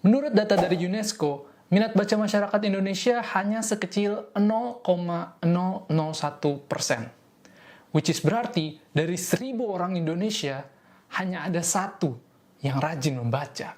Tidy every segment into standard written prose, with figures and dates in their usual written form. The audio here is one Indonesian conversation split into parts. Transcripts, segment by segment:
Menurut data dari UNESCO, minat baca masyarakat Indonesia hanya sekecil 0,001%. Which is berarti dari 1.000 orang Indonesia, hanya ada 1 yang rajin membaca.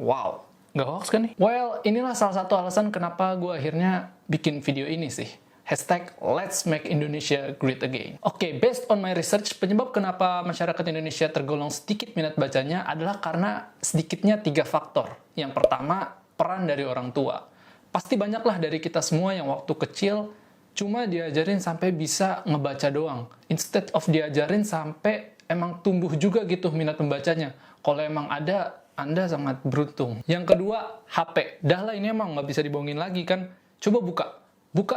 Wow, nggak hoax kan nih? Well, inilah salah satu alasan kenapa gue akhirnya bikin video ini sih. Hashtag Let's Make Indonesia Great Again. Oke, based on my research, penyebab kenapa masyarakat Indonesia tergolong sedikit minat bacanya adalah karena sedikitnya 3 faktor. Yang pertama, peran dari orang tua. Pasti banyaklah dari kita semua yang waktu kecil cuma diajarin sampai bisa ngebaca doang. Instead of diajarin sampai emang tumbuh juga gitu minat membacanya. Kalau emang ada, Anda sangat beruntung. Yang kedua, HP. Dah lah, ini emang nggak bisa dibohongin lagi kan. Coba buka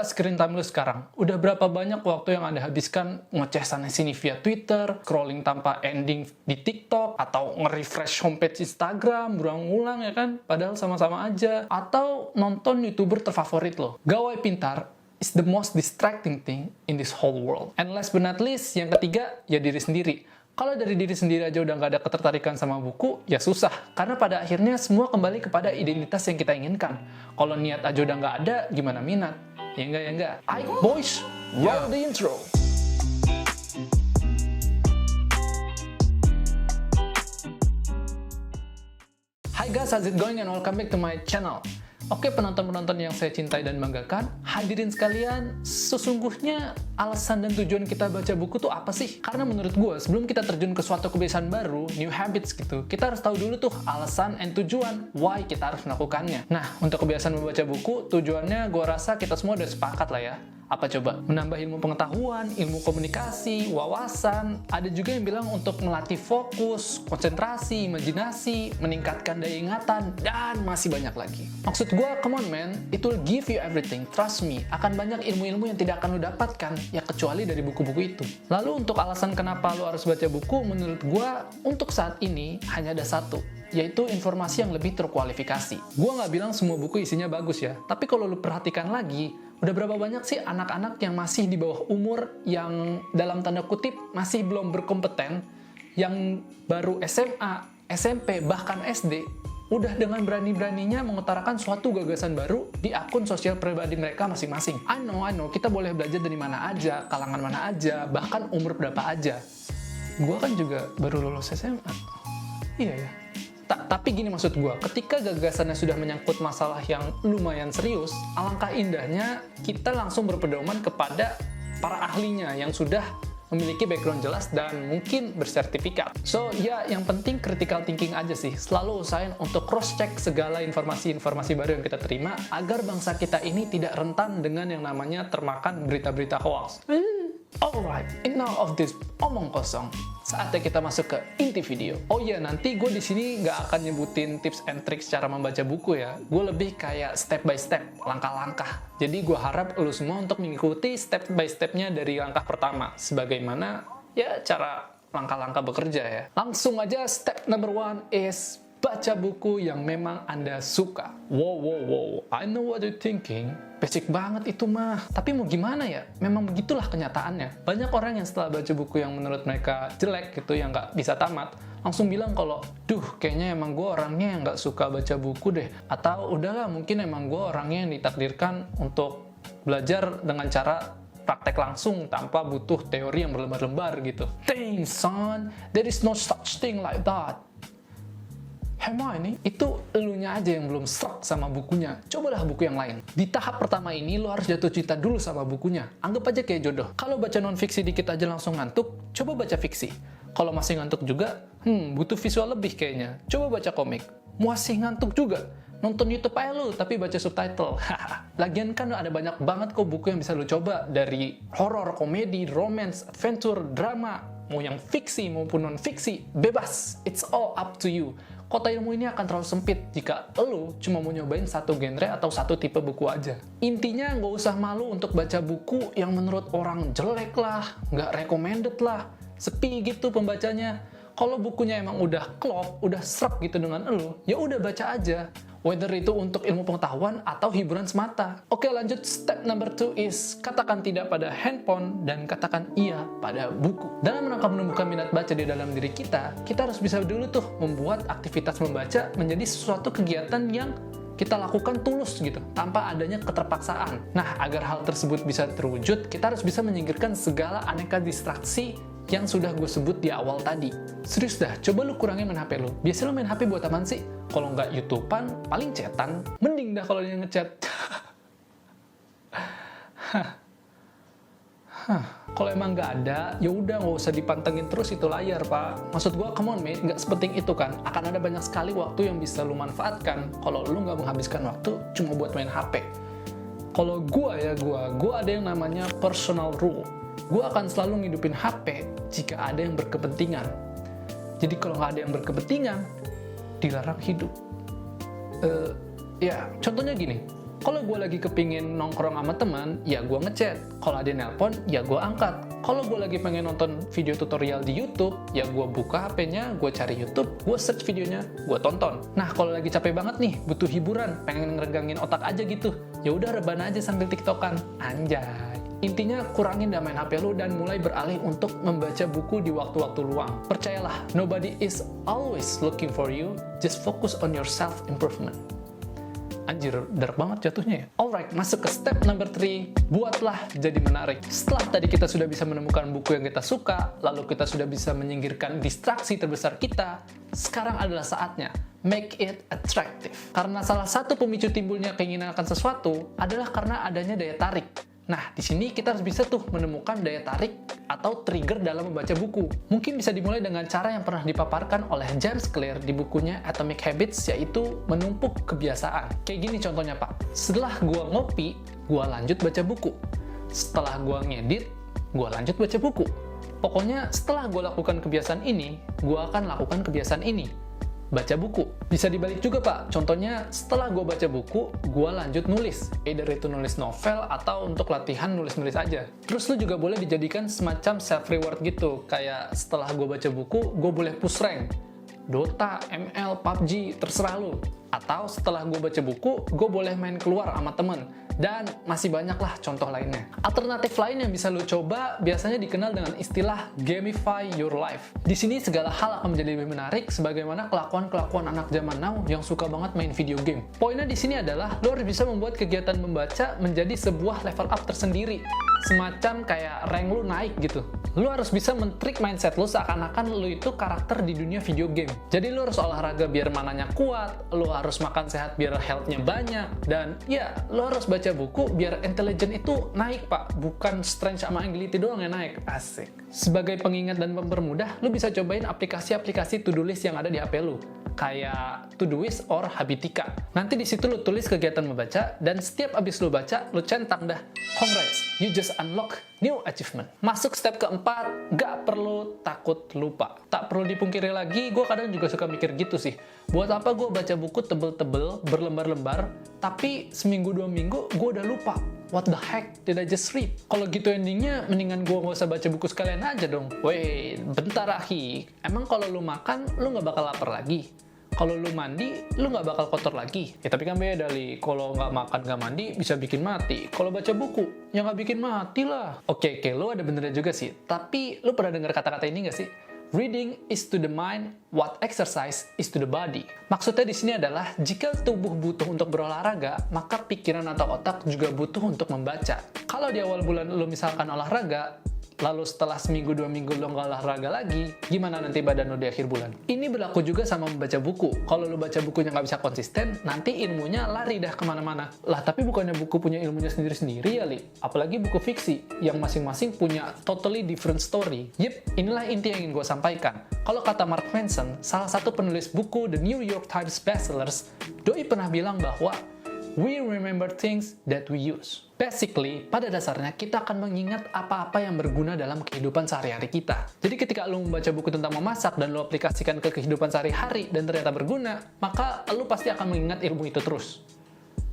screen time lu sekarang. Udah berapa banyak waktu yang Anda habiskan ngeceh sana-sini via Twitter, scrolling tanpa ending di TikTok, atau nge-refresh homepage Instagram, berulang-ulang ya kan? Padahal sama-sama aja. Atau nonton YouTuber terfavorit lo. Gawai pintar is the most distracting thing in this whole world. And last but not least, yang ketiga, ya diri sendiri. Kalau dari diri sendiri aja udah nggak ada ketertarikan sama buku, ya susah. Karena pada akhirnya semua kembali kepada identitas yang kita inginkan. Kalau niat aja udah nggak ada, gimana minat? Ya enggak. Ayo boys, roll the intro. Hi guys, how's it going and welcome back to my channel. Oke, penonton-penonton yang saya cintai dan banggakan, hadirin sekalian, sesungguhnya alasan dan tujuan kita baca buku tuh apa sih? Karena menurut gue, sebelum kita terjun ke suatu kebiasaan baru, new habits gitu, kita harus tahu dulu tuh alasan and tujuan why kita harus melakukannya. Nah, untuk kebiasaan membaca buku, tujuannya gue rasa kita semua udah sepakat lah ya. Apa coba? Menambah ilmu pengetahuan, ilmu komunikasi, wawasan. Ada juga yang bilang untuk melatih fokus, konsentrasi, imajinasi, meningkatkan daya ingatan, dan masih banyak lagi. Maksud gue, come on man, it will give you everything, trust me. Akan banyak ilmu-ilmu yang tidak akan lo dapatkan, ya kecuali dari buku-buku itu. Lalu untuk alasan kenapa lo harus baca buku, menurut gue, untuk saat ini hanya ada satu, yaitu informasi yang lebih terkualifikasi. Gue nggak bilang semua buku isinya bagus ya, tapi kalau lo perhatikan lagi, udah berapa banyak sih anak-anak yang masih di bawah umur, yang dalam tanda kutip masih belum berkompeten, yang baru SMA, SMP, bahkan SD, udah dengan berani-beraninya mengutarakan suatu gagasan baru di akun sosial pribadi mereka masing-masing. I know, kita boleh belajar dari mana aja, kalangan mana aja, bahkan umur berapa aja. Gua kan juga baru lulus SMA. Iya ya. Tapi gini maksud gue, ketika gagasannya sudah menyangkut masalah yang lumayan serius, alangkah indahnya kita langsung berpedoman kepada para ahlinya yang sudah memiliki background jelas dan mungkin bersertifikat. So ya, yang penting critical thinking aja sih. Selalu usahain untuk cross-check segala informasi-informasi baru yang kita terima, agar bangsa kita ini tidak rentan dengan yang namanya termakan berita-berita hoax. Alright, enough of this omong kosong. Saatnya kita masuk ke inti video. Oh iya, nanti gue di sini nggak akan nyebutin tips and tricks cara membaca buku ya. Gue lebih kayak step by step, langkah-langkah. Jadi gue harap lu semua untuk mengikuti step by stepnya dari langkah pertama. Sebagaimana ya cara langkah-langkah bekerja ya. Langsung aja step number 1 is baca buku yang memang Anda suka. Wow, I know what you're thinking. Basic banget itu mah. Tapi mau gimana ya? Memang begitulah kenyataannya. Banyak orang yang setelah baca buku yang menurut mereka jelek gitu, yang nggak bisa tamat, langsung bilang kalau, duh, kayaknya emang gue orangnya yang nggak suka baca buku deh. Atau udahlah, mungkin emang gue orangnya yang ditakdirkan untuk belajar dengan cara praktek langsung tanpa butuh teori yang berlembar-lembar gitu. Dang son, there is no such thing like that. Hema ini, itu elunya aja yang belum serak sama bukunya. Cobalah buku yang lain. Di tahap pertama ini, lo harus jatuh cinta dulu sama bukunya. Anggap aja kayak jodoh. Kalau baca non-fiksi dikit aja langsung ngantuk, coba baca fiksi. Kalau masih ngantuk juga, butuh visual lebih kayaknya. Coba baca komik. Masih ngantuk juga, nonton YouTube aja lo, tapi baca subtitle. Lagian kan ada banyak banget kok buku yang bisa lo coba. Dari horor, komedi, romance, adventure, drama. Mau yang fiksi maupun non-fiksi, bebas. It's all up to you. Kota ilmu ini akan terlalu sempit jika lo cuma mau nyobain satu genre atau satu tipe buku aja. Intinya nggak usah malu untuk baca buku yang menurut orang jelek lah, nggak recommended lah, sepi gitu pembacanya. Kalau bukunya emang udah klop, udah srek gitu dengan lo, ya udah baca aja. whether itu untuk ilmu pengetahuan atau hiburan semata. Oke, lanjut. Step number 2 is katakan tidak pada handphone dan katakan iya pada buku. Dalam rangka menumbuhkan minat baca di dalam diri kita harus bisa dulu tuh membuat aktivitas membaca menjadi sesuatu kegiatan yang kita lakukan tulus gitu, tanpa adanya keterpaksaan. Nah, agar hal tersebut bisa terwujud, kita harus bisa menyingkirkan segala aneka distraksi yang sudah gue sebut di awal tadi. Serius dah, coba lu kurangin main HP lu. Biasanya lu main HP buat apaan sih? Kalau nggak YouTubean, paling chatan. Mending dah kalau dia ngechat. Kalau emang nggak ada, ya udah nggak usah dipantengin terus itu layar, Pak. Maksud gue, come on mate, nggak sepenting itu kan. Akan ada banyak sekali waktu yang bisa lu manfaatkan kalau lu nggak menghabiskan waktu cuma buat main HP. Kalau gue ada yang namanya personal rule. Gue akan selalu ngidupin HP jika ada yang berkepentingan. Jadi kalau nggak ada yang berkepentingan, dilarang hidup. Ya, contohnya gini. Kalau gue lagi kepingin nongkrong sama teman, ya gue ngechat. Kalau ada yang nelpon, ya gue angkat. Kalau gue lagi pengen nonton video tutorial di YouTube, ya gue buka HP-nya, gue cari YouTube, gue search videonya, gue tonton. Nah, kalau lagi capek banget nih, butuh hiburan, pengen ngeregangin otak aja gitu, ya udah rebahan aja sambil tiktokan. Anjay. Intinya kurangin dah main HP lu dan mulai beralih untuk membaca buku di waktu-waktu luang. Percayalah, nobody is always looking for you, just focus on your self-improvement. Anjir, dark banget jatuhnya ya. Alright, masuk ke step number 3. Buatlah jadi menarik. Setelah tadi kita sudah bisa menemukan buku yang kita suka, lalu kita sudah bisa menyingkirkan distraksi terbesar kita, sekarang adalah saatnya make it attractive. Karena salah satu pemicu timbulnya keinginan akan sesuatu adalah karena adanya daya tarik. Nah, di sini kita harus bisa tuh menemukan daya tarik atau trigger dalam membaca buku. Mungkin bisa dimulai dengan cara yang pernah dipaparkan oleh James Clear di bukunya Atomic Habits, yaitu menumpuk kebiasaan. Kayak gini contohnya, Pak. Setelah gua ngopi, gua lanjut baca buku. Setelah gua ngedit, gua lanjut baca buku. Pokoknya setelah gua lakukan kebiasaan ini, gua akan lakukan kebiasaan ini. Baca buku. Bisa dibalik juga, Pak. Contohnya, setelah gue baca buku, gue lanjut nulis. Either itu nulis novel atau untuk latihan nulis-nulis aja. Terus lu juga boleh dijadikan semacam self-reward gitu. Kayak setelah gue baca buku, gue boleh push rank. Dota, ML, PUBG, terserah lu. Atau setelah gue baca buku, gue boleh main keluar sama temen. Dan masih banyak lah contoh lainnya. Alternatif lain yang bisa lu coba biasanya dikenal dengan istilah gamify your life. Di sini segala hal akan menjadi lebih menarik sebagaimana kelakuan-kelakuan anak zaman now yang suka banget main video game. Poinnya di sini adalah lu harus bisa membuat kegiatan membaca menjadi sebuah level up tersendiri. Semacam kayak rank lu naik gitu. Lu harus bisa men-trick mindset lu seakan-akan lu itu karakter di dunia video game. Jadi lu harus olahraga biar mananya kuat, lu harus makan sehat biar health-nya banyak, dan ya, lu harus baca buku biar intelligence itu naik, Pak. Bukan strength sama agility doang yang naik. Asik. Sebagai pengingat dan mempermudah, lu bisa cobain aplikasi-aplikasi to-do list yang ada di HP lu. Kayak Todoist or Habitika. Nanti di situ lu tulis kegiatan membaca, dan setiap abis lu baca, lu centang dah. Congrats, you just unlock new achievement. Masuk step keempat, gak perlu takut lupa. Tak perlu dipungkiri lagi, gue kadang juga suka mikir gitu sih. Buat apa gue baca buku tebel-tebel, berlembar-lembar, tapi seminggu 2 minggu gue udah lupa. What the heck did I just read? Kalau gitu endingnya, mendingan gue nggak usah baca buku sekalian aja dong. Wait, bentar Ahi. Emang kalau lu makan, lu nggak bakal lapar lagi? Kalau lu mandi, lu nggak bakal kotor lagi. Ya tapi kan beda, Li. Kalau nggak makan, nggak mandi, bisa bikin mati. Kalau baca buku, ya nggak bikin mati lah. Oke, lu ada benernya juga sih. Tapi lu pernah dengar kata-kata ini nggak sih? Reading is to the mind what exercise is to the body. Maksudnya di sini adalah jika tubuh butuh untuk berolahraga, maka pikiran atau otak juga butuh untuk membaca. Kalau di awal bulan lu misalkan olahraga, lalu setelah seminggu 2 minggu lo nggak olahraga lagi, gimana nanti badan lo di akhir bulan? Ini berlaku juga sama membaca buku. Kalau lo baca bukunya nggak bisa konsisten, nanti ilmunya lari dah kemana-mana. Lah, tapi bukannya buku punya ilmunya sendiri-sendiri ya, Li? Apalagi buku fiksi, yang masing-masing punya totally different story. Yep, inilah inti yang ingin gue sampaikan. Kalau kata Mark Manson, salah satu penulis buku The New York Times Bestsellers, doi pernah bilang bahwa we remember things that we use. Basically, pada dasarnya kita akan mengingat apa-apa yang berguna dalam kehidupan sehari-hari kita. Jadi ketika lo membaca buku tentang memasak dan lo aplikasikan ke kehidupan sehari-hari dan ternyata berguna, maka lo pasti akan mengingat ilmu itu terus.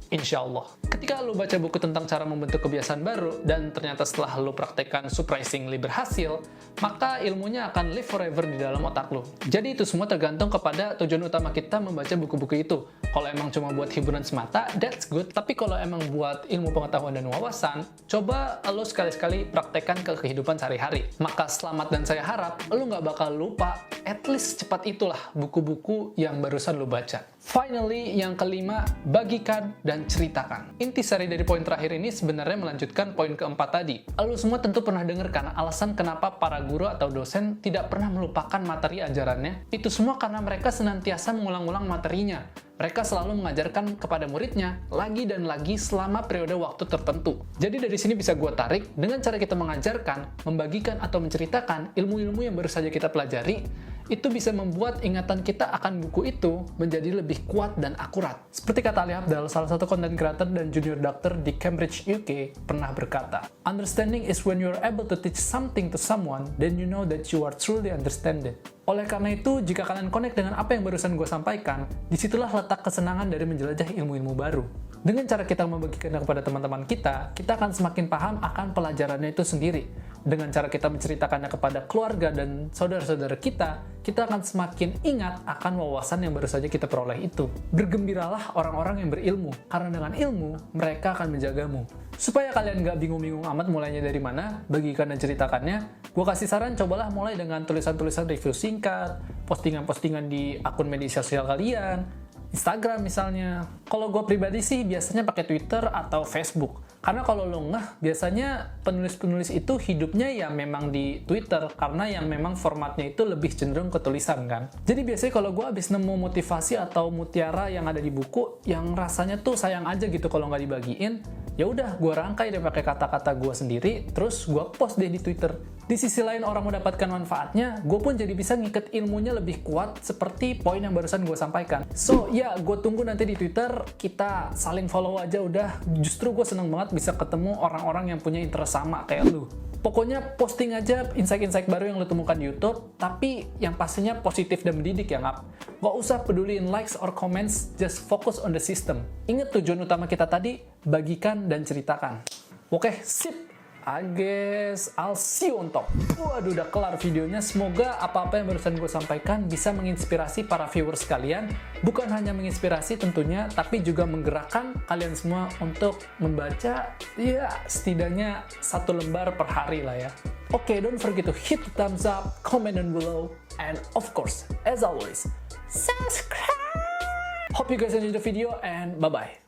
Insya Allah. Ketika lo baca buku tentang cara membentuk kebiasaan baru, dan ternyata setelah lo praktekkan surprisingly berhasil, maka ilmunya akan live forever di dalam otak lo. Jadi itu semua tergantung kepada tujuan utama kita membaca buku-buku itu. Kalau emang cuma buat hiburan semata, that's good. Tapi kalau emang buat ilmu pengetahuan dan wawasan, coba lo sekali-sekali praktekkan ke kehidupan sehari-hari. Maka selamat dan saya harap lo nggak bakal lupa, at least cepat itulah buku-buku yang barusan lo baca. Finally, yang kelima, bagikan dan ceritakan. Intisari dari poin terakhir ini sebenarnya melanjutkan poin keempat tadi. Lo semua tentu pernah dengar kan alasan kenapa para guru atau dosen tidak pernah melupakan materi ajarannya? Itu semua karena mereka senantiasa mengulang-ulang materinya. Mereka selalu mengajarkan kepada muridnya lagi dan lagi selama periode waktu tertentu. Jadi dari sini bisa gue tarik, dengan cara kita mengajarkan, membagikan atau menceritakan ilmu-ilmu yang baru saja kita pelajari, itu bisa membuat ingatan kita akan buku itu menjadi lebih kuat dan akurat. Seperti kata Ali Abdaal, salah satu content creator dan junior doctor di Cambridge, UK, pernah berkata, "Understanding is when you are able to teach something to someone, then you know that you are truly understanding." Oleh karena itu, jika kalian connect dengan apa yang barusan gue sampaikan, disitulah letak kesenangan dari menjelajah ilmu-ilmu baru. Dengan cara kita membagikannya kepada teman-teman kita akan semakin paham akan pelajarannya itu sendiri. Dengan cara kita menceritakannya kepada keluarga dan saudara-saudara kita akan semakin ingat akan wawasan yang baru saja kita peroleh itu. Bergembiralah orang-orang yang berilmu, karena dengan ilmu, mereka akan menjagamu. Supaya kalian nggak bingung-bingung amat mulainya dari mana, bagikan dan ceritakannya, gue kasih saran cobalah mulai dengan tulisan-tulisan review singkat, postingan-postingan di akun media sosial kalian, Instagram misalnya. Kalau gue pribadi sih biasanya pakai Twitter atau Facebook. Karena kalau lo ngeh, biasanya penulis-penulis itu hidupnya ya memang di Twitter, karena yang memang formatnya itu lebih cenderung ke tulisan kan. Jadi biasanya kalau gue abis nemu motivasi atau mutiara yang ada di buku, yang rasanya tuh sayang aja gitu kalau nggak dibagiin, ya udah gue rangkai deh pakai kata-kata gue sendiri, terus gue post deh di Twitter. Di sisi lain orang mendapatkan manfaatnya, gue pun jadi bisa ngikat ilmunya lebih kuat seperti poin yang barusan gue sampaikan. So ya, gue tunggu nanti di Twitter, kita saling follow aja udah. Justru gue seneng banget bisa ketemu orang-orang yang punya interest sama kayak lu. Pokoknya posting aja insight-insight baru yang lo temukan di YouTube, tapi yang pastinya positif dan mendidik ya ngap. Gak usah peduliin likes or comments, just focus on the system. Ingat tujuan utama kita tadi, bagikan dan ceritakan. Oke, sip. I guess I'll see you on top. Waduh, udah kelar videonya. Semoga apa-apa yang barusan gue sampaikan bisa menginspirasi para viewers kalian. Bukan hanya menginspirasi tentunya, tapi juga menggerakkan kalian semua untuk membaca, ya setidaknya 1 lembar per hari lah ya. Oke, don't forget to hit the thumbs up, comment down below, and of course, as always, subscribe! Hope you guys enjoyed the video, and bye-bye.